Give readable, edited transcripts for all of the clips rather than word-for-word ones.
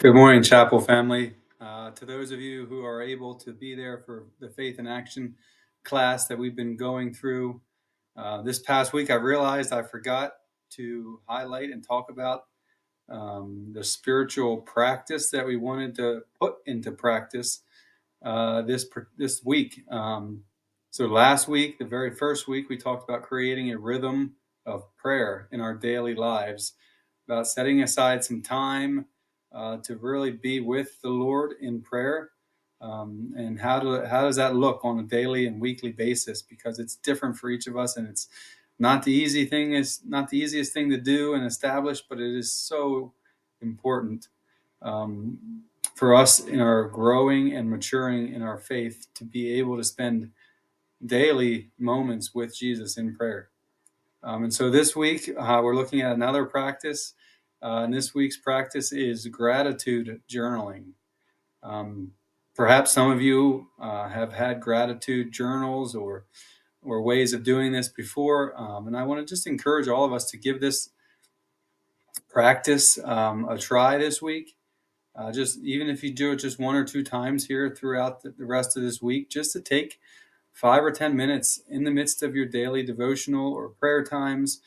Good morning, Chapel family. To those of you who are able to be there for the Faith in Action class that we've been going through this past week, I realized I forgot to highlight and talk about the spiritual practice that we wanted to put into practice this week. So last week, the very first week, we talked about creating a rhythm of prayer in our daily lives, about setting aside some time to really be with the Lord in prayer. And how does that look on a daily and weekly basis? Because it's different for each of us, and it's not the easiest thing to do and establish, but it is so important um, for us in our growing and maturing in our faith to be able to spend daily moments with Jesus in prayer. And so this week, we're looking at another practice. And this week's practice is gratitude journaling. Um, Perhaps some of you have had gratitude journals or ways of doing this before. And I want to just encourage all of us to give this practice a try this week. Just even if you do it just one or two times here throughout the rest of this week, just to take 5 or 10 minutes in the midst of your daily devotional or prayer times,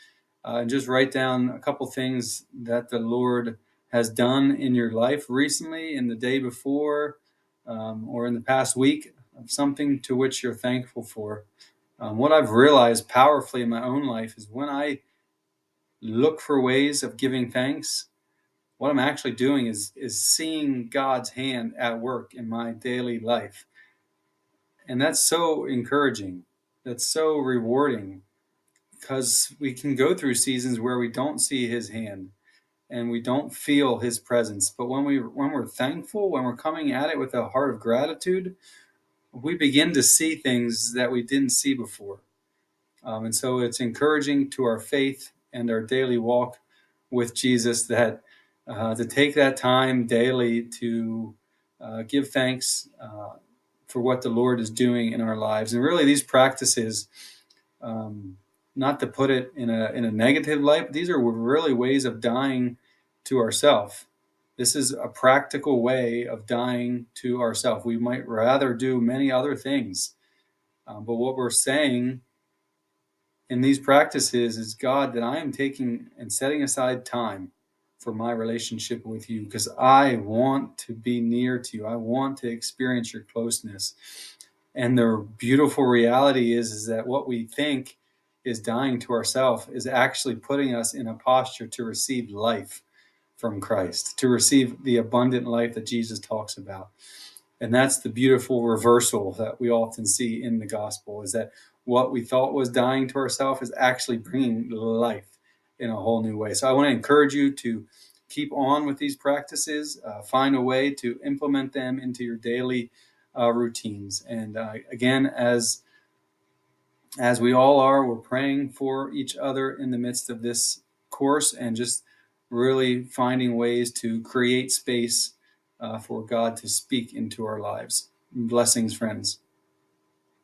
and just write down a couple things that the Lord has done in your life recently, in the day before, or in the past week, something to which you're thankful for. What I've realized powerfully in my own life is when I look for ways of giving thanks, what I'm actually doing is seeing God's hand at work in my daily life. And that's so encouraging. That's so rewarding, because we can go through seasons where we don't see his hand and we don't feel his presence. But when we're thankful, when we're coming at it with a heart of gratitude, we begin to see things that we didn't see before. And so it's encouraging to our faith and our daily walk with Jesus that to take that time daily to give thanks for what the Lord is doing in our lives. And really, these practices, not to put it in a negative light, but these are really ways of dying to ourself. This is a practical way of dying to ourself. We might rather do many other things, but what we're saying in these practices is, God, that I am taking and setting aside time for my relationship with you, because I want to be near to you. I want to experience your closeness. And the beautiful reality is that what we think is dying to ourselves is actually putting us in a posture to receive life from Christ, to receive the abundant life that Jesus talks about. And that's the beautiful reversal that we often see in the gospel, is that what we thought was dying to ourselves is actually bringing life in a whole new way. So I want to encourage you to keep on with these practices, find a way to implement them into your daily routines. And again, as we all are, we're praying for each other in the midst of this course, and just really finding ways to create space for God to speak into our lives. Blessings, friends.